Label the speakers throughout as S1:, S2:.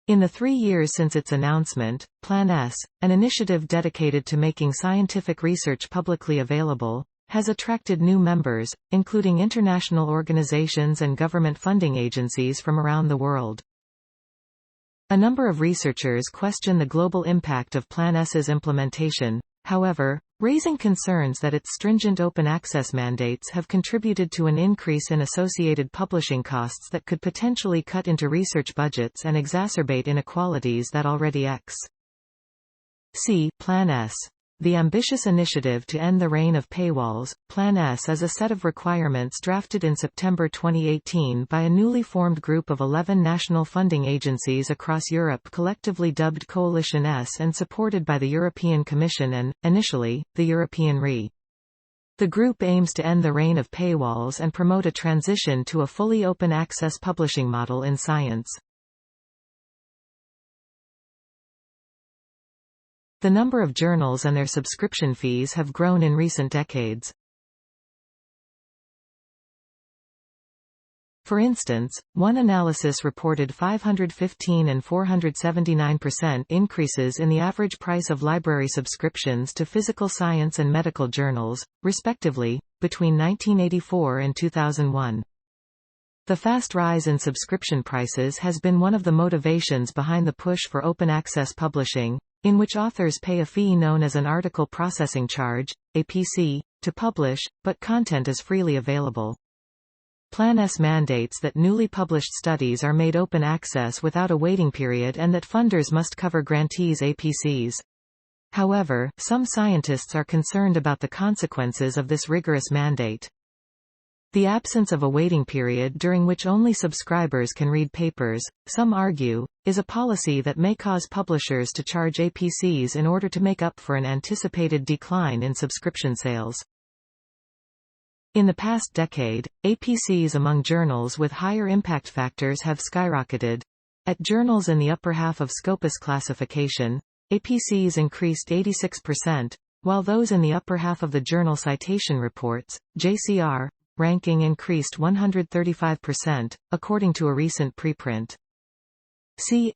S1: In the 3 years since its announcement, Plan S, an initiative dedicated to making scientific research publicly available, has attracted new members, including international organizations and government funding agencies from around the world. A number of researchers question the global impact of Plan S's implementation, however, raising concerns that its stringent open access mandates have contributed to an increase in associated publishing costs that could potentially cut into research budgets and exacerbate inequalities that already exist. Plan S. The ambitious initiative to end the reign of paywalls, Plan S is a set of requirements drafted in September 2018 by a newly formed group of 11 national funding agencies across Europe collectively dubbed Coalition S and supported by the European Commission and, initially, the European RE. The group aims to end the reign of paywalls and promote a transition to a fully open access publishing model in science. The number of journals and their subscription fees have grown in recent decades. For instance, one analysis reported 515 and 479% increases in the average price of library subscriptions to physical science and medical journals, respectively, between 1984 and 2001. The fast rise in subscription prices has been one of the motivations behind the push for open access publishing, in which authors pay a fee known as an article processing charge, APC, to publish, but content is freely available. Plan S mandates that newly published studies are made open access without a waiting period and that funders must cover grantees' APCs. However, some scientists are concerned about the consequences of this rigorous mandate. The absence of a waiting period during which only subscribers can read papers, some argue, is a policy that may cause publishers to charge APCs in order to make up for an anticipated decline in subscription sales. In the past decade, APCs among journals with higher impact factors have skyrocketed. At journals in the upper half of Scopus classification, APCs increased 86%, while those in the upper half of the Journal Citation Reports, JCR, ranking increased 135%, according to a recent preprint.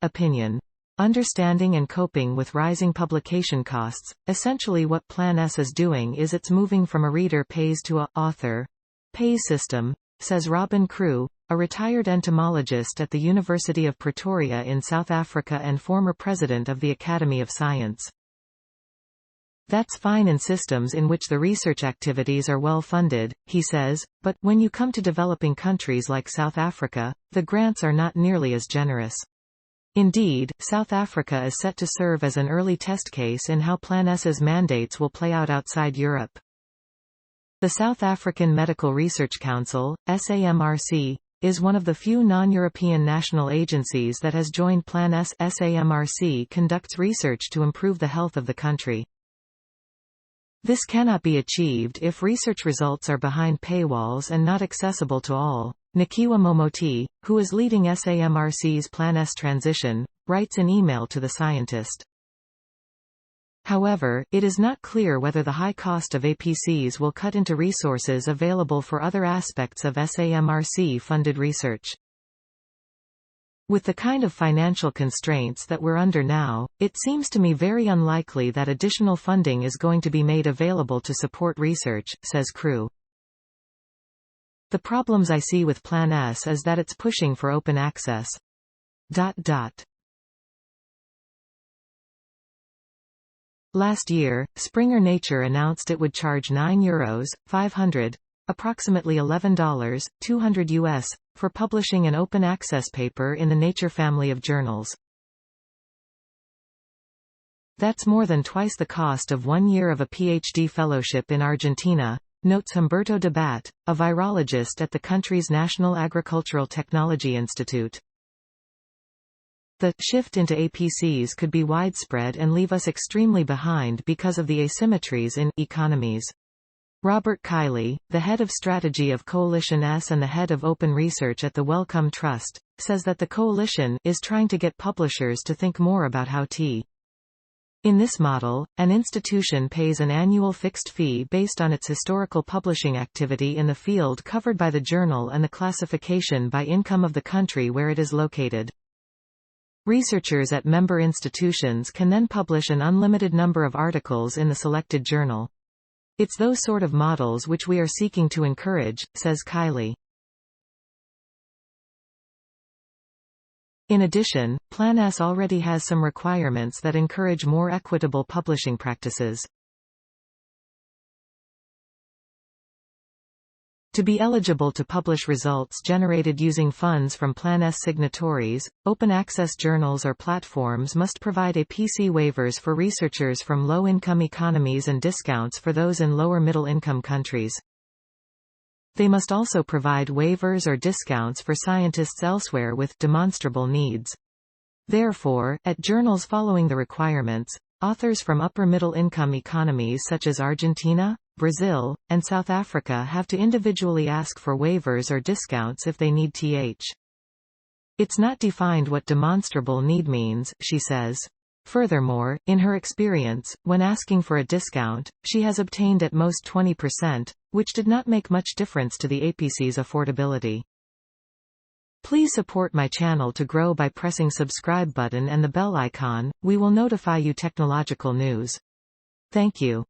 S1: Opinion. Understanding and coping with rising publication costs. Essentially what Plan S is doing is it's moving from a reader pays to a author pays system, says Robin Crew, a retired entomologist at the University of Pretoria in South Africa and former president of the Academy of Science. That's fine in systems in which the research activities are well funded, he says, but when you come to developing countries like South Africa, the grants are not nearly as generous. Indeed, South Africa is set to serve as an early test case in how Plan S's mandates will play out outside Europe. The South African Medical Research Council, SAMRC, is one of the few non-European national agencies that has joined Plan S. SAMRC conducts research to improve the health of the country. This cannot be achieved if research results are behind paywalls and not accessible to all. Nikiwa Momoti, who is leading SAMRC's Plan S transition, writes an email to the scientist. However, it is not clear whether the high cost of APCs will cut into resources available for other aspects of SAMRC-funded research. With the kind of financial constraints that we're under now, it seems to me very unlikely that additional funding is going to be made available to support research, says Crew. The problems I see with Plan S is that it's pushing for open access. Last year, Springer Nature announced it would charge €9, 500, approximately $11, 200 US, for publishing an open access paper in the Nature family of journals. That's more than twice the cost of 1 year of a PhD fellowship in Argentina, notes Humberto de Bat, a virologist at the country's National Agricultural Technology Institute. The shift into APCs could be widespread and leave us extremely behind because of the asymmetries in economies. Robert Kiley, the head of strategy of Coalition S and the head of open research at the Wellcome Trust, says that the coalition is trying to get publishers to think more about how to. In this model, an institution pays an annual fixed fee based on its historical publishing activity in the field covered by the journal and the classification by income of the country where it is located. Researchers at member institutions can then publish an unlimited number of articles in the selected journal. It's those sort of models which we are seeking to encourage, says Kiley. In addition, Plan S already has some requirements that encourage more equitable publishing practices. To be eligible to publish results generated using funds from Plan S signatories, open-access journals or platforms must provide APC waivers for researchers from low-income economies and discounts for those in lower middle-income countries. They must also provide waivers or discounts for scientists elsewhere with demonstrable needs. Therefore, at journals following the requirements, authors from upper-middle-income economies such as Argentina, Brazil, and South Africa have to individually ask for waivers or discounts if they need th. It's not defined what demonstrable need means, she says. Furthermore, in her experience, when asking for a discount, she has obtained at most 20%, which did not make much difference to the APC's affordability. Please support my channel to grow by pressing subscribe button and the bell icon. We will notify you technological news. Thank you.